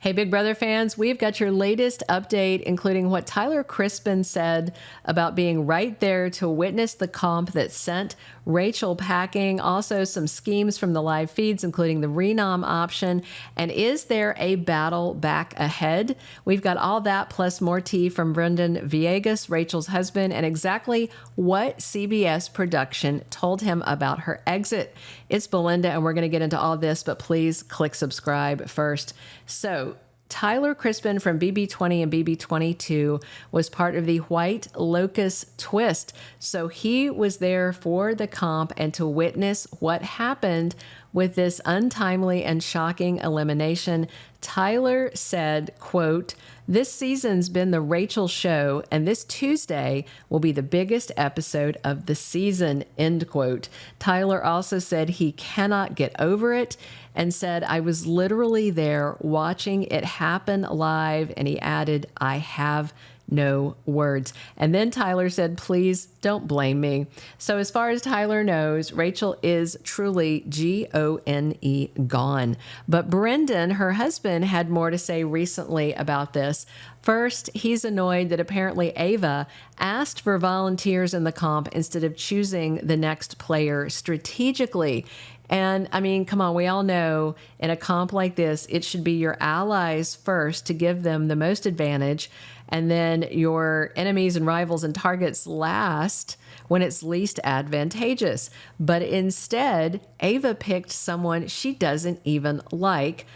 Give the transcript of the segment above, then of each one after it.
Hey, Big Brother fans, we've got your latest update, including what Tyler Crispen said about being right there to witness the comp that sent Rachel packing. Also, some schemes from the live feeds, including the renom option. And is there a battle back ahead? We've got all that plus more tea from Brendan Villegas, Rachel's husband, and exactly what CBS production told him about her exit. It's Belinda, and we're going to get into all this, but please click subscribe first. So, Tyler Crispen from BB20 and BB22 was part of the White Locust twist. So he was there for the comp and to witness what happened with this untimely and shocking elimination. Tyler said, quote, "This season's been the Rachel show, and this Tuesday will be the biggest episode of the season," end quote. Tyler also said he cannot get over it and said, "I was literally there watching it happen live," and he added, "I have no words." And then Tyler said, "Please don't blame me." So as far as Tyler knows, Rachel is truly Gone, gone. But Brendan, her husband, had more to say recently about this. First, he's annoyed that apparently Ava asked for volunteers in the comp instead of choosing the next player strategically. And I mean, come on, we all know in a comp like this, it should be your allies first to give them the most advantage, and then your enemies and rivals and targets last when it's least advantageous. But instead, Ava picked someone she doesn't even like,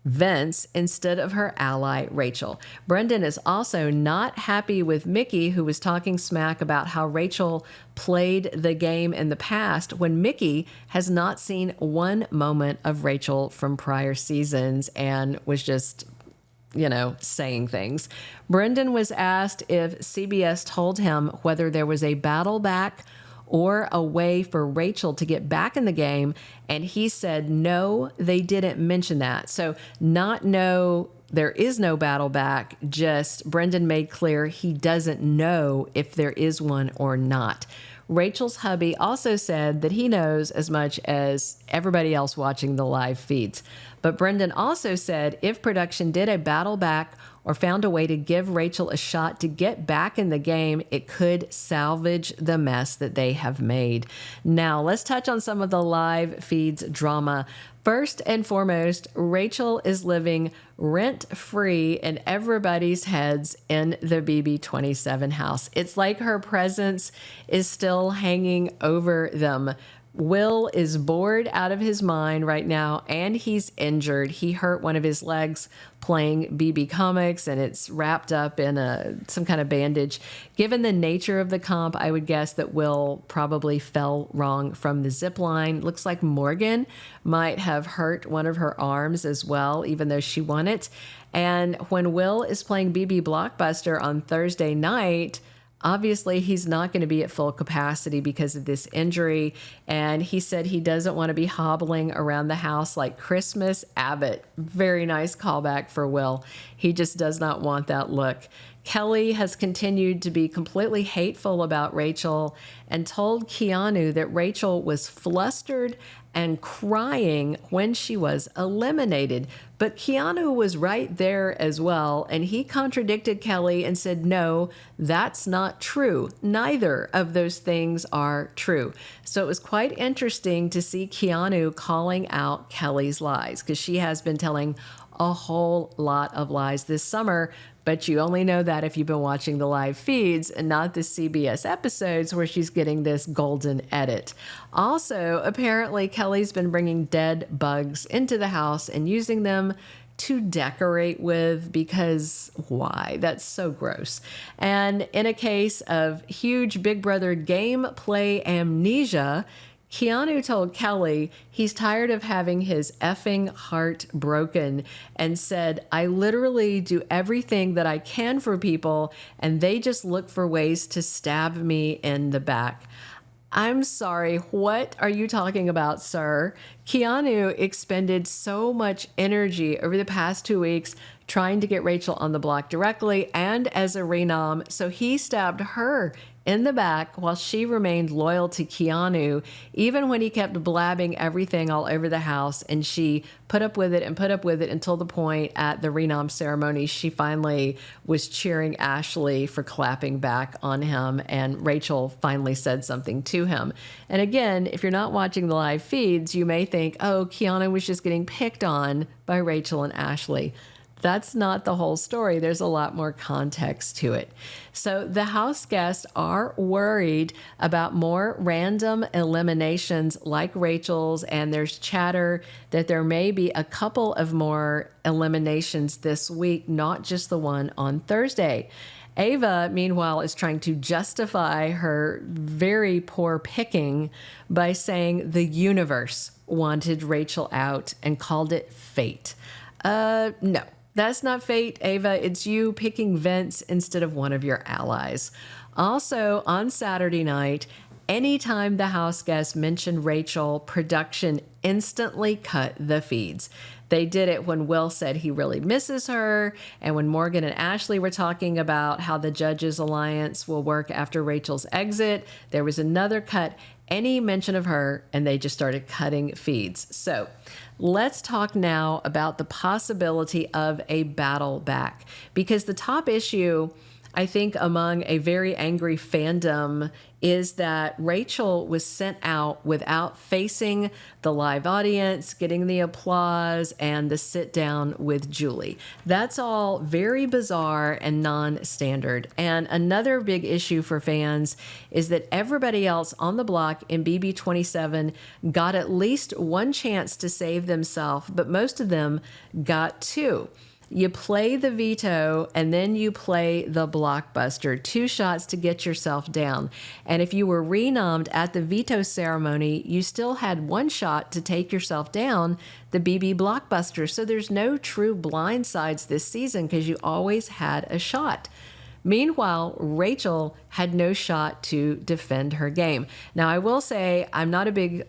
Vince, instead of her ally, Rachel. Brendan is also not happy with Mickey, who was talking smack about how Rachel played the game in the past when Mickey has not seen one moment of Rachel from prior seasons and was just, saying things. Brendan was asked if CBS told him whether there was a battle back or a way for Rachel to get back in the game, and he said no, they didn't mention that. So no, there is no battle back, just Brendan made clear he doesn't know if there is one or not. Rachel's hubby also said that he knows as much as everybody else watching the live feeds. But Brendan also said if production did a battle back or found a way to give Rachel a shot to get back in the game, it could salvage the mess that they have made. Now, let's touch on some of the live feeds drama. First and foremost, Rachel is living rent-free in everybody's heads in the BB27 house. It's like her presence is still hanging over them. Will is bored out of his mind right now, and he's injured. He hurt one of his legs playing BB Comics, and it's wrapped up in some kind of bandage. Given the nature of the comp, I would guess that Will probably fell wrong from the zip line. Looks like Morgan might have hurt one of her arms as well, even though she won it. And when Will is playing BB Blockbuster on Thursday night, obviously, he's not going to be at full capacity because of this injury, and he said he doesn't want to be hobbling around the house like Christmas Abbott. Very nice callback for Will. He just does not want that look. Kelley has continued to be completely hateful about Rachel and told Keanu that Rachel was flustered and crying when she was eliminated. But Keanu was right there as well, and he contradicted Kelley and said, no, that's not true. Neither of those things are true. So it was quite interesting to see Keanu calling out Kelley's lies, because she has been telling a whole lot of lies this summer, but you only know that if you've been watching the live feeds and not the CBS episodes where she's getting this golden edit. Also, apparently Kelley's been bringing dead bugs into the house and using them to decorate with, because why? That's so gross. And in a case of huge Big Brother gameplay amnesia, Keanu told Kelley he's tired of having his effing heart broken and said, I literally do everything that I can for people and they just look for ways to stab me in the back. I'm sorry, what are you talking about, sir? Keanu expended so much energy over the past 2 weeks trying to get Rachel on the block directly and as a renom, so he stabbed her in the back while she remained loyal to Keanu, even when he kept blabbing everything all over the house. And she put up with it and put up with it until the point at the renom ceremony, she finally was cheering Ashley for clapping back on him. And Rachel finally said something to him. And again, if you're not watching the live feeds, you may think, oh, Keanu was just getting picked on by Rachel and Ashley. That's not the whole story. There's a lot more context to it. So the house guests are worried about more random eliminations like Rachel's, and there's chatter that there may be a couple of more eliminations this week, not just the one on Thursday. Ava, meanwhile, is trying to justify her very poor picking by saying the universe wanted Rachel out and called it fate. No. That's not fate, Ava. It's you picking Vince instead of one of your allies. Also, on Saturday night, anytime the house guests mentioned Rachel, production instantly cut the feeds. They did it when Will said he really misses her, and when Morgan and Ashley were talking about how the judges' alliance will work after Rachel's exit. There was another cut, any mention of her, and they just started cutting feeds. So let's talk now about the possibility of a battle back, because the top issue, I think, among a very angry fandom is that Rachel was sent out without facing the live audience, getting the applause, and the sit down with Julie. That's all very bizarre and non-standard. And another big issue for fans is that everybody else on the block in BB27 got at least one chance to save themselves, but most of them got two. You play the veto and then you play the blockbuster, 2 shots to get yourself down. And if you were renommed at the veto ceremony, you still had 1 shot to take yourself down, the BB blockbuster. So there's no true blind sides this season because you always had a shot. Meanwhile, Rachel had no shot to defend her game. Now, I will say I'm not a big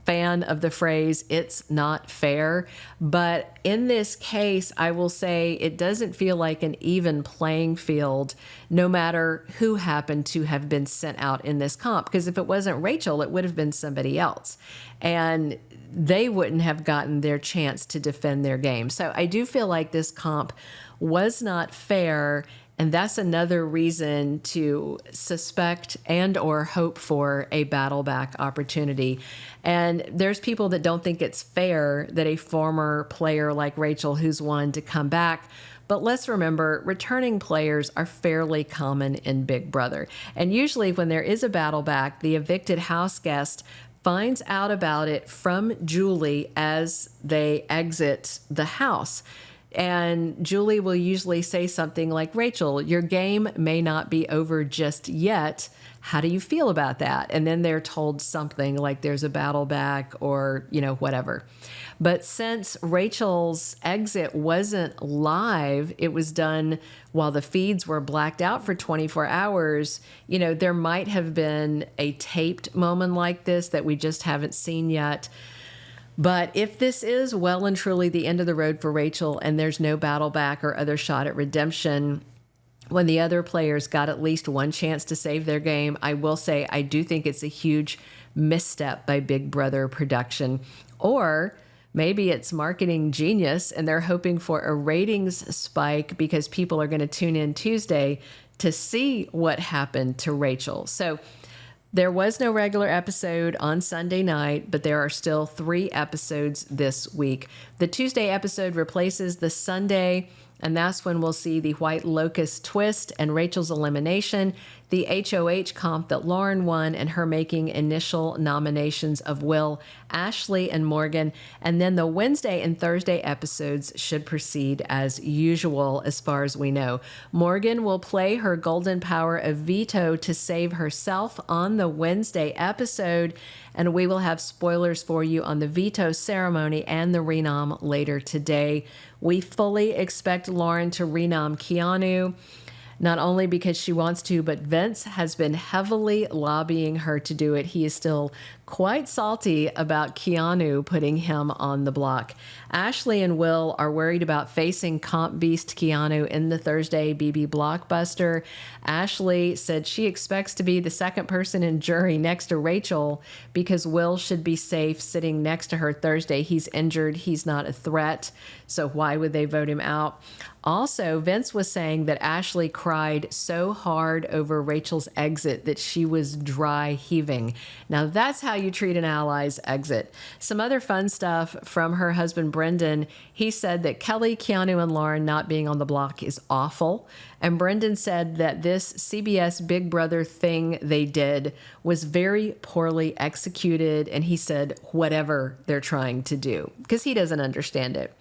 fan of the phrase, it's not fair. But in this case, I will say it doesn't feel like an even playing field, no matter who happened to have been sent out in this comp. Because if it wasn't Rachel, it would have been somebody else. And they wouldn't have gotten their chance to defend their game. So I do feel like this comp was not fair. And that's another reason to suspect and or hope for a battle back opportunity. And there's people that don't think it's fair that a former player like Rachel who's won to come back. But let's remember, returning players are fairly common in Big Brother. And usually when there is a battle back, the evicted house guest finds out about it from Julie as they exit the house. And Julie will usually say something like, Rachel, your game may not be over just yet. How do you feel about that? And then they're told something like there's a battle back or, whatever. But since Rachel's exit wasn't live, it was done while the feeds were blacked out for 24 hours. There might have been a taped moment like this that we just haven't seen yet. But if this is well and truly the end of the road for Rachel and there's no battle back or other shot at redemption, when the other players got at least one chance to save their game, I will say I do think it's a huge misstep by Big Brother production. Or maybe it's marketing genius and they're hoping for a ratings spike because people are going to tune in Tuesday to see what happened to Rachel. So there was no regular episode on Sunday night, but there are still 3 episodes this week. The Tuesday episode replaces the Sunday, and that's when we'll see the White Locust twist and Rachel's elimination, the HOH comp that Lauren won and her making initial nominations of Will, Ashley, and Morgan. And then the Wednesday and Thursday episodes should proceed as usual as far as we know. Morgan will play her golden power of veto to save herself on the Wednesday episode. And we will have spoilers for you on the veto ceremony and the renom later today. We fully expect Lauren to renom Keanu, not only because she wants to, but Vince has been heavily lobbying her to do it. He is still quite salty about Keanu putting him on the block. Ashley and Will are worried about facing comp beast Keanu in the Thursday BB blockbuster. Ashley said she expects to be the second person in jury next to Rachel because Will should be safe sitting next to her Thursday. He's injured. He's not a threat. So why would they vote him out? Also, Vince was saying that Ashley cried so hard over Rachel's exit that she was dry heaving. Now, that's how you treat an ally's exit. Some other fun stuff from her husband, Brendan. He said that Kelley, Keanu, and Lauren not being on the block is awful. And Brendan said that this CBS Big Brother thing they did was very poorly executed. And he said, whatever they're trying to do, because he doesn't understand it.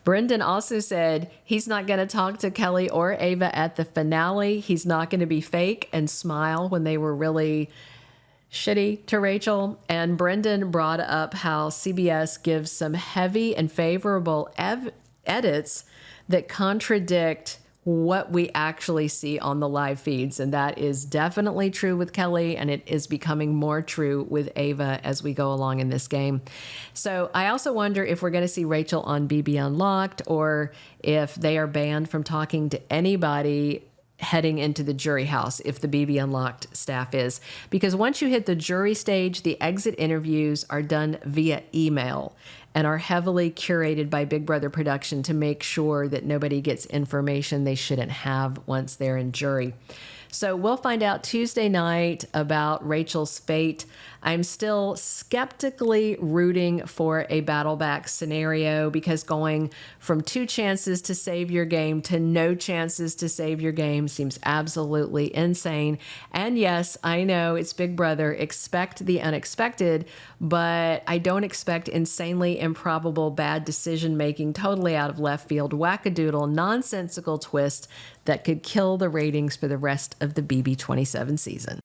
Brendan also said he's not going to talk to Kelley or Ava at the finale. He's not going to be fake and smile when they were really shitty to Rachel. And Brendan brought up how CBS gives some heavy and favorable edits that contradict what we actually see on the live feeds. And that is definitely true with Kelley, and it is becoming more true with Ava as we go along in this game. So I also wonder if we're going to see Rachel on BB Unlocked, or if they are banned from talking to anybody heading into the jury house, if the BB Unlocked staff is. Because once you hit the jury stage, the exit interviews are done via email and are heavily curated by Big Brother production to make sure that nobody gets information they shouldn't have once they're in jury. So we'll find out Tuesday night about Rachel's fate. I'm still skeptically rooting for a battle back scenario, because going from 2 chances to save your game to no chances to save your game seems absolutely insane. And yes, I know it's Big Brother. Expect the unexpected, but I don't expect insanely improbable bad decision making, totally out of left field, wackadoodle, nonsensical twist that could kill the ratings for the rest of the BB27 season.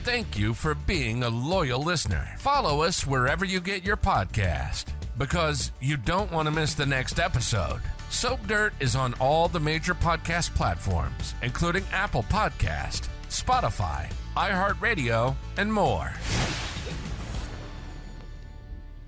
Thank you for being a loyal listener. Follow us wherever you get your podcast, because you don't want to miss the next episode. Soap Dirt is on all the major podcast platforms, including Apple Podcast, Spotify, iHeartRadio, and more.